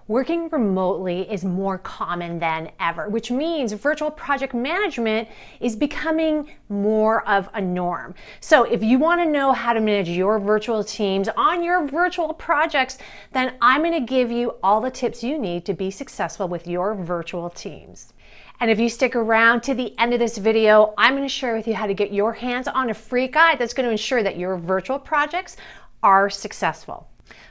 Working remotely is more common than ever, which means virtual project management is becoming more of a norm. So if you want to know how to manage your virtual teams on your virtual projects, then I'm going to give you all the tips you need to be successful with your virtual teams. And if you stick around to the end of this video, I'm going to share with you how to get your hands on a free guide that's going to ensure that your virtual projects are successful.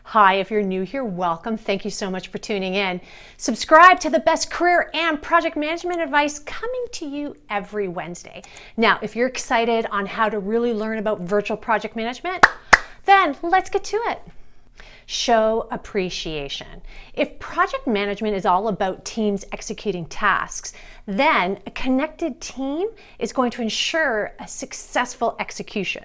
Hi, if you're new here, welcome. Thank you so much for tuning in. Subscribe to the best career and project management advice coming to you every Wednesday. Now, if you're excited on how to really learn about virtual project management, then let's get to it. Show appreciation. If project management is all about teams executing tasks, then a connected team is going to ensure a successful execution.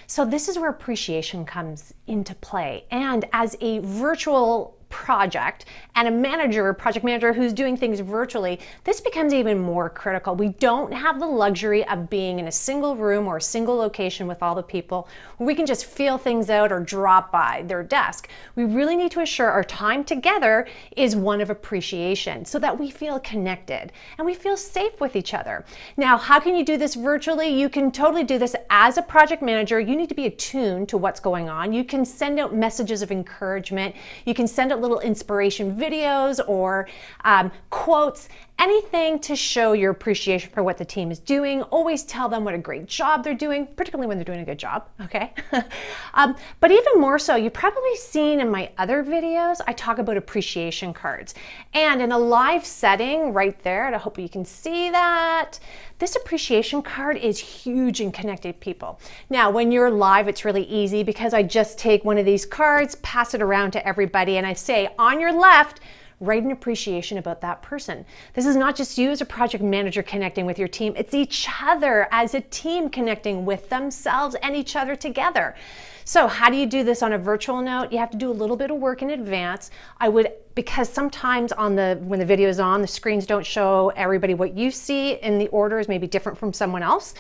So this is where appreciation comes into play. And as a virtual project and a project manager who's doing things virtually, this becomes even more critical. We don't have the luxury of being in a single room or a single location with all the people where we can just feel things out or drop by their desk. We really need to ensure our time together is one of appreciation so that we feel connected and we feel safe with each other. Now, how can you do this virtually? You can totally do this as a project manager. You need to be attuned to what's going on. You can send out messages of encouragement. You can send out little inspiration videos or quotes, anything to show your appreciation for what the team is doing. Always tell them what a great job they're doing, particularly when they're doing a good job, okay? But even more so, you've probably seen in my other videos, I talk about appreciation cards. And in a live setting right there, and I hope you can see that, this appreciation card is huge in connected people. Now, when you're live, it's really easy because I just take one of these cards, pass it around to everybody, and I say, on your left, write an appreciation about that person. This is not just you as a project manager connecting with your team, it's each other as a team connecting with themselves and each other together. So how do you do this on a virtual note? You have to do a little bit of work in advance. Because sometimes when the video is on, the screens don't show everybody what you see, and the order is maybe different from someone else.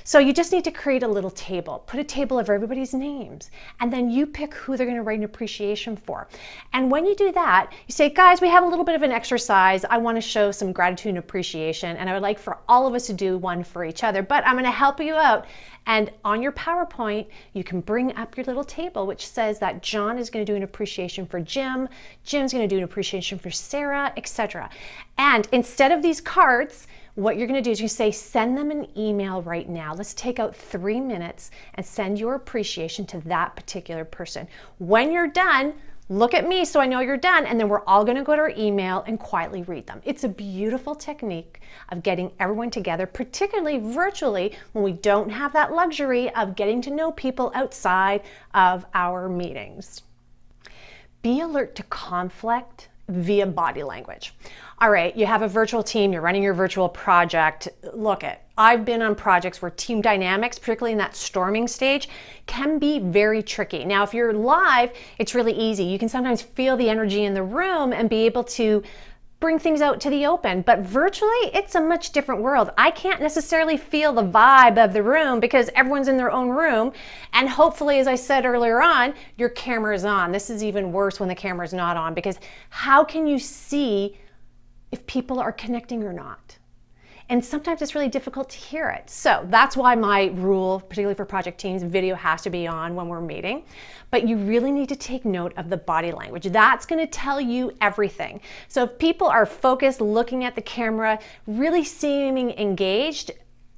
So you just need to create a little table. Put a table of everybody's names, and then you pick who they're going to write an appreciation for. And when you do that, you say, guys, we have a little bit of an exercise. I want to show some gratitude and appreciation, and I would like for all of us to do one for each other, but I'm going to help you out. And on your PowerPoint, you can bring up your little table, which says that John is going to do an appreciation for Jim, Jim's going to do an appreciation for Sarah, etc. And instead of these cards, what you're going to do is you say, send them an email right now. Let's take out 3 minutes and send your appreciation to that particular person. When you're done, look at me so I know you're done, and then we're all going to go to our email and quietly read them. It's a beautiful technique of getting everyone together, particularly virtually when we don't have that luxury of getting to know people outside of our meetings. Be alert to conflict via body language. All right, you have a virtual team, you're running your virtual project. I've been on projects where team dynamics, particularly in that storming stage, can be very tricky. Now, if you're live, it's really easy. You can sometimes feel the energy in the room and be able to bring things out to the open. But virtually, it's a much different world. I can't necessarily feel the vibe of the room because everyone's in their own room. And hopefully, as I said earlier on, your camera is on. This is even worse when the camera is not on, because how can you see if people are connecting or not? And sometimes it's really difficult to hear it. So that's why my rule, particularly for project teams, video has to be on when we're meeting. But you really need to take note of the body language. That's going to tell you everything. So if people are focused, looking at the camera, really seeming engaged,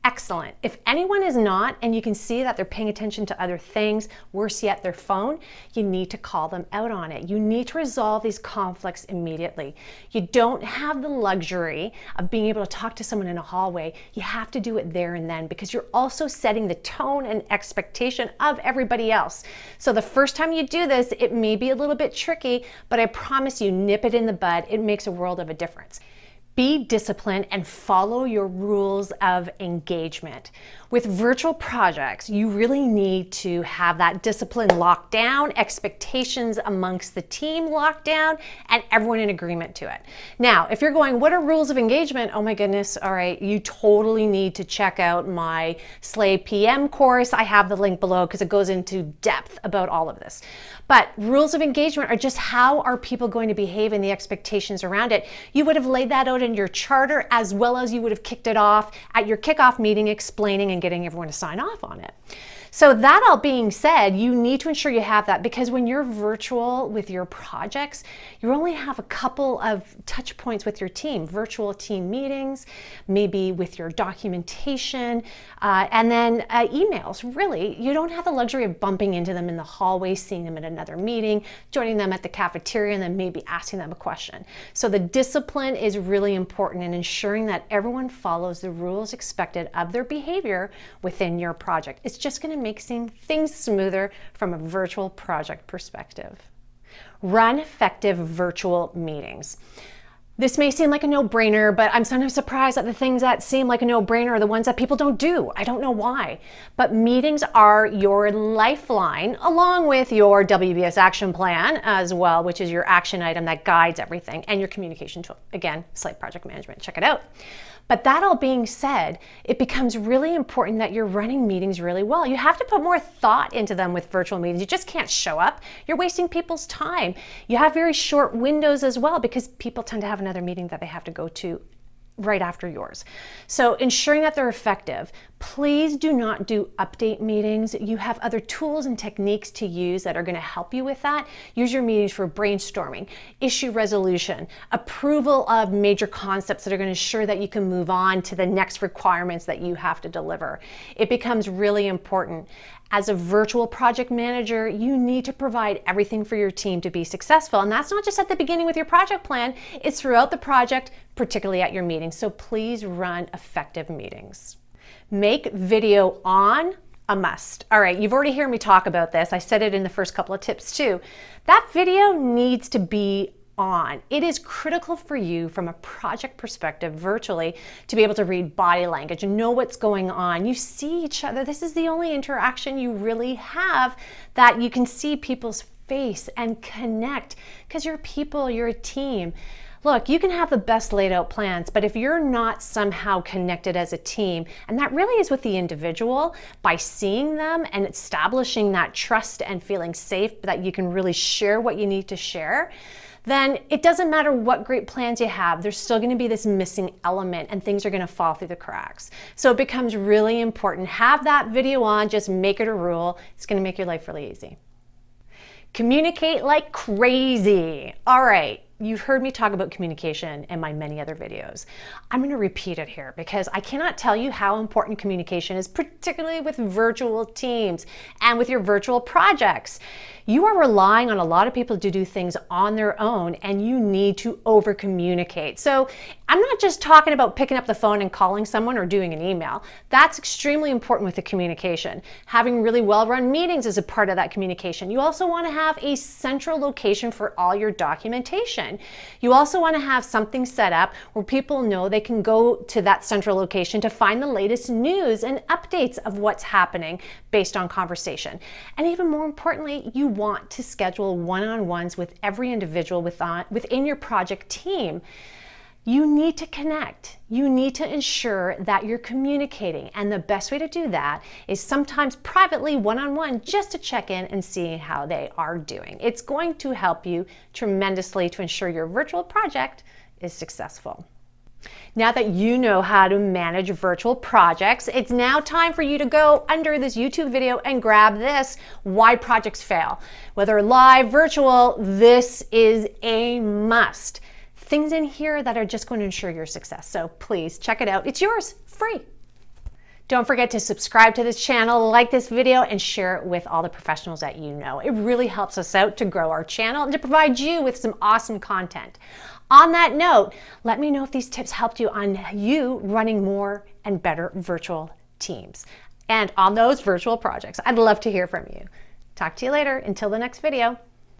excellent. If anyone is not, and you can see that they're paying attention to other things, worse yet, their phone, you need to call them out on it. You need to resolve these conflicts immediately. You don't have the luxury of being able to talk to someone in a hallway. You have to do it there and then, because you're also setting the tone and expectation of everybody else. So the first time you do this, it may be a little bit tricky, but I promise you, nip it in the bud. It makes a world of a difference. Be disciplined and follow your rules of engagement. With virtual projects, you really need to have that discipline locked down, expectations amongst the team locked down, and everyone in agreement to it. Now, if you're going, what are rules of engagement? Oh my goodness, all right, you totally need to check out my Slay PM course. I have the link below because it goes into depth about all of this. But rules of engagement are just how are people going to behave and the expectations around it. You would have laid that out in your charter, as well as you would have kicked it off at your kickoff meeting, explaining and getting everyone to sign off on it. So that all being said, you need to ensure you have that, because when you're virtual with your projects, you only have a couple of touch points with your team, virtual team meetings, maybe with your documentation, and then emails. Really, you don't have the luxury of bumping into them in the hallway, seeing them at another meeting, joining them at the cafeteria, and then maybe asking them a question. So the discipline is really important in ensuring that everyone follows the rules expected of their behavior within your project. It's just going to make things smoother from a virtual project perspective. Run effective virtual meetings. This may seem like a no-brainer, but I'm sometimes surprised that the things that seem like a no-brainer are the ones that people don't do. I don't know why. But meetings are your lifeline, along with your WBS action plan as well, which is your action item that guides everything, and your communication tool. Again, Slate Project Management. Check it out. But that all being said, it becomes really important that you're running meetings really well. You have to put more thought into them with virtual meetings. You just can't show up. You're wasting people's time. You have very short windows as well, because people tend to have another meeting that they have to go to right after yours. So ensuring that they're effective. Please do not do update meetings. You have other tools and techniques to use that are going to help you with that. Use your meetings for brainstorming, issue resolution, approval of major concepts that are going to ensure that you can move on to the next requirements that you have to deliver. It becomes really important. As a virtual project manager, you need to provide everything for your team to be successful. And that's not just at the beginning with your project plan, it's throughout the project, particularly at your meetings. So please run effective meetings. Make video on a must. All right, you've already heard me talk about this. I said it in the first couple of tips too. That video needs to be on. It is critical for you from a project perspective virtually to be able to read body language and know what's going on. You see each other. This is the only interaction you really have that you can see people's face and connect, because you're people, you're a team. Look, you can have the best laid out plans, but if you're not somehow connected as a team, and that really is with the individual, by seeing them and establishing that trust and feeling safe that you can really share what you need to share, then it doesn't matter what great plans you have, there's still going to be this missing element and things are going to fall through the cracks. So it becomes really important. Have that video on, just make it a rule. It's going to make your life really easy. Communicate like crazy. All right. You've heard me talk about communication in my many other videos. I'm going to repeat it here because I cannot tell you how important communication is, particularly with virtual teams and with your virtual projects. You are relying on a lot of people to do things on their own, and you need to over communicate. So I'm not just talking about picking up the phone and calling someone or doing an email. That's extremely important with the communication. Having really well-run meetings is a part of that communication. You also want to have a central location for all your documentation. You also want to have something set up where people know they can go to that central location to find the latest news and updates of what's happening based on conversation. And even more importantly, you want to schedule one-on-ones with every individual within your project team. You need to connect. You need to ensure that you're communicating. And the best way to do that is sometimes privately, one-on-one, just to check in and see how they are doing. It's going to help you tremendously to ensure your virtual project is successful. Now that you know how to manage virtual projects, it's now time for you to go under this YouTube video and grab this, Why Projects Fail. Whether live, virtual, this is a must. Things in here that are just going to ensure your success. So please check it out. It's yours, free. Don't forget to subscribe to this channel, like this video, and share it with all the professionals that you know. It really helps us out to grow our channel and to provide you with some awesome content. On that note, let me know if these tips helped you on you running more and better virtual teams and on those virtual projects. I'd love to hear from you. Talk to you later. Until the next video.